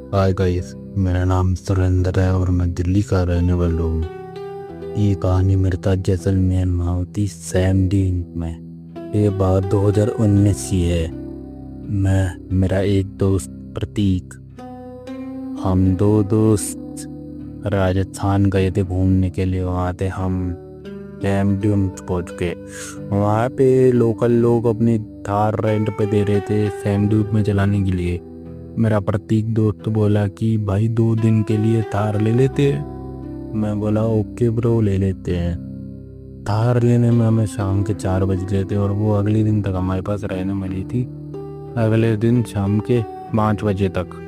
Hi guys, मेरा नाम सुरेंद्र है और मैं दिल्ली का रहने वाला हूँ। ये कहानी मेरे साथ जैसलमेर में होती सैम डीन में। ये बात 2019 की है। मैं मेरा एक दोस्त प्रतीक, हम दो दोस्त राजस्थान गए थे घूमने के लिए। वहाँ थे हम सैम डीन पहुँच गए। वहाँ पे लोकल लोग अपनी थार रेंट पे दे रहे थे सैम डीन में चलाने के लिए। मेरा प्रतीक दोस्त बोला कि भाई 2 दिन के लिए थार ले लेते हैं। मैं बोला ओके ब्रो, ले लेते हैं। थार लेने में हमें शाम के 4 बज गए थे और वो अगले दिन तक हमारे पास रहने वाली थी। अगले दिन शाम के 5 बजे तक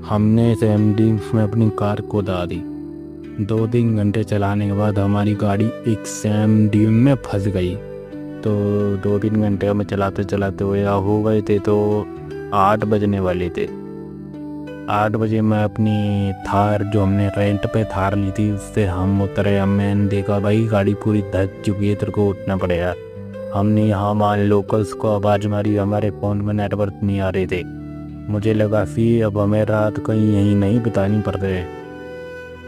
हमने सैमडीम्स में अपनी कार को दा दी। 2-3 घंटे चलाने के बाद हमारी गाड़ी एक सैमडीम में फंस गई। तो 2-3 घंटे हमें चलाते चलाते हुए हो गए थे, तो 8 बजने वाले थे। 8 बजे मैं अपनी थार, जो हमने रेंट पे थार ली थी, उससे हम उतरे। अब मैंने देखा भाई गाड़ी पूरी धस चुकी है, तेरे को उठना पड़ेगा। हमने यहाँ वहाँ लोकल्स को आवाज़ मारी, हमारे फ़ोन में नेटवर्क नहीं आ रहे थे। मुझे लगा कि अब हमें रात कहीं यहीं नहीं बितानी पड़ रही है।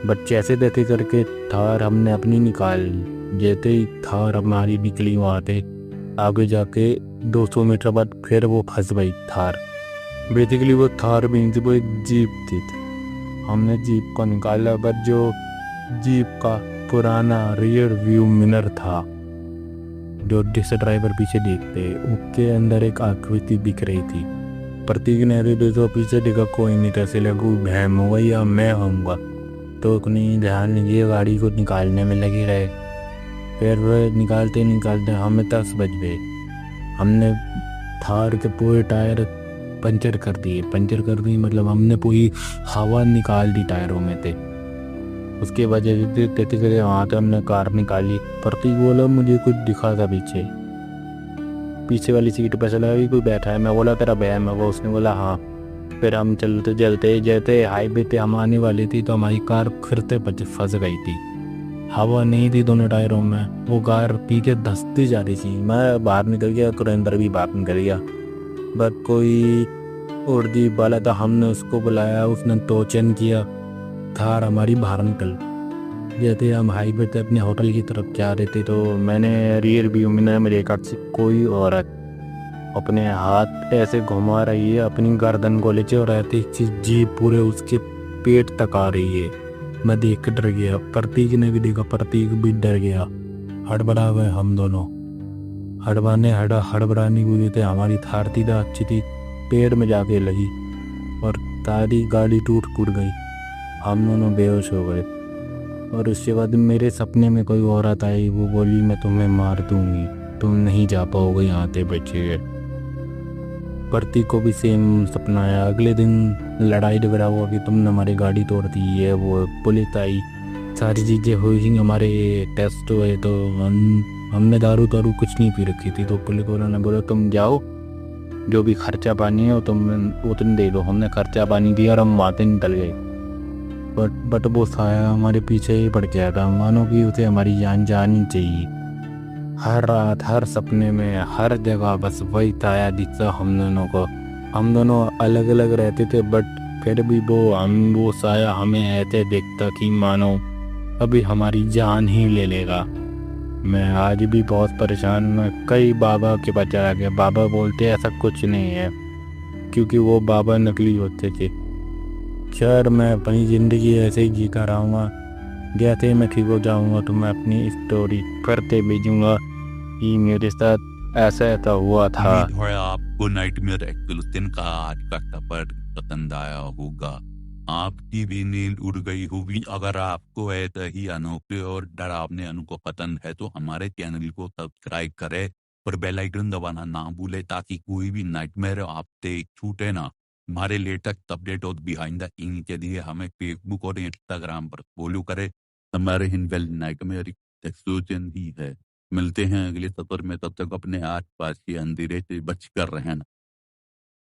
बट जैसे तैसे करके थार हमने अपनी निकाल ली। जैसे ही थार हमारी निकली वहाँ से आगे जाके 200 मीटर बाद फिर वो फंस गई थार। बेसिकली वो थार मीन्स वो एक जीप थी। हमने जीप को निकाला, बट जो जीप का पुराना रियर व्यू मिरर था, जो जिससे ड्राइवर पीछे देखते, उसके अंदर एक आकृति दिख रही थी। प्रतीक ने हृदय तो पीछे देखा, कोई नहीं, तैसे लगू बहम होगा या मैं होऊंगा। तो उन्हें ध्यान नहीं दिया, गाड़ी को निकालने में लगे रहे। फिर वह निकालते निकालते हमें 10 बज गए। हमने थार के पूरे टायर पंचर कर दिए। पंचर कर दिए मतलब हमने पूरी हवा निकाल दी टायरों में थे। उसके वजह से तेती करे वहाँ से हमने कार निकाली। प्रतीक बोला मुझे कुछ दिखा था पीछे, पीछे वाली सीट पे चला भी कोई बैठा है। मैं बोला तेरा बहन है वो? उसने बोला हाँ। फिर हम चलते चलते जैसे हाईवे पे हम आने वाली थी, तो हमारी कार फिर से फंस गई थी। हवा नहीं थी दोनों टायरों में, वो कार पीछे धंसती जा रही थी। मैं बाहर निकल गया, सुरेंद्र भी बाहर निकल गया। बट कोई उर्दी वाला था, हमने उसको बुलाया, उसने टोचन किया। थार हमारी बाहर निकल। जैसे हम हाईवे पे अपने होटल की तरफ जा रहे थे, तो मैंने रियर व्यू मिरर में देखा कोई औरत अपने हाथ ऐसे घुमा रही है अपनी गर्दन को नीचे, और ऐसी चीज जीप पूरे उसके पेट तक आ रही है। मैं देख कर डर गया, प्रतीक ने भी देखा, प्रतीक भी डर गया। हड़बड़ा गए हम दोनों। हड़बड़ाने की वजह से हमारी थार थी तो अच्छी थी, पेड़ में जाके लगी और सारी गाड़ी टूट फूट गई। हम दोनों बेहोश हो गए। और उसके बाद मेरे सपने में कोई औरत आई, वो बोली मैं तुम्हें मार दूंगी, तुम नहीं जा पाओगे यहाँ से बचे। प्रतीक को भी सेम सपना आया। अगले दिन लड़ाई झगड़ा हुआ कि तुमने हमारी गाड़ी तोड़ दी है, वो पुलिस आई, सारी चीज़ें हुई। हमारे टेस्ट हुए तो हमने दारू तारू कुछ नहीं पी रखी थी। तो पुलिस वालों ने बोला तुम जाओ, जो भी खर्चा पानी है वो तुम दे दो। हमने खर्चा पानी दिया और हम वहाँ से निकल गए। बट वो साया हमारे पीछे ही पड़ गया था, मानो कि उसे हमारी जान जानी चाहिए। हर रात, हर सपने में, हर जगह बस वही साया दिखता हम दोनों को। हम दोनों अलग अलग रहते थे, बट फिर भी वो साया हमें ऐसे दिखता कि मानो अभी हमारी जान ही ले लेगा। मैं आज भी बहुत परेशान। मैं कई बाबा के पास चला गया, बाबा बोलते ऐसा कुछ नहीं है, क्योंकि वो बाबा नकली होते थे। खैर मैं अपनी ज़िंदगी ऐसे ही जीता रहूँगा। जैसे ही मैं ठीक हो जाऊँगा तो मैं अपनी स्टोरी फिर से भेजूँगा कि मेरे साथ ऐसा ऐसा हुआ था। उम्मीद है आपको नाइटमेयर एक्सक्लूसिव का आज का सफर पसंद आया होगा, आपकी भी नींद उड़ गई होगी। अगर आपको ऐसा ही अनोखे और डरावने अनुभव पसंद है तो हमारे चैनल को सब्सक्राइब करें और बेल आइकन दबाना ना भूले, ताकि कोई भी नाइटमेयर आपसे छूटे ना। हमारे लेटेस्ट अपडेट और बिहाइंड द सीन के लिए हमें फेसबुक और इंस्टाग्राम पर फॉलो करें। हमारे हिंदवेल नाइटमेयर एक्सक्लूसिव ही है। मिलते हैं अगले सफर में, तब तक अपने आस पास के अंधेरे से बच कर रहना।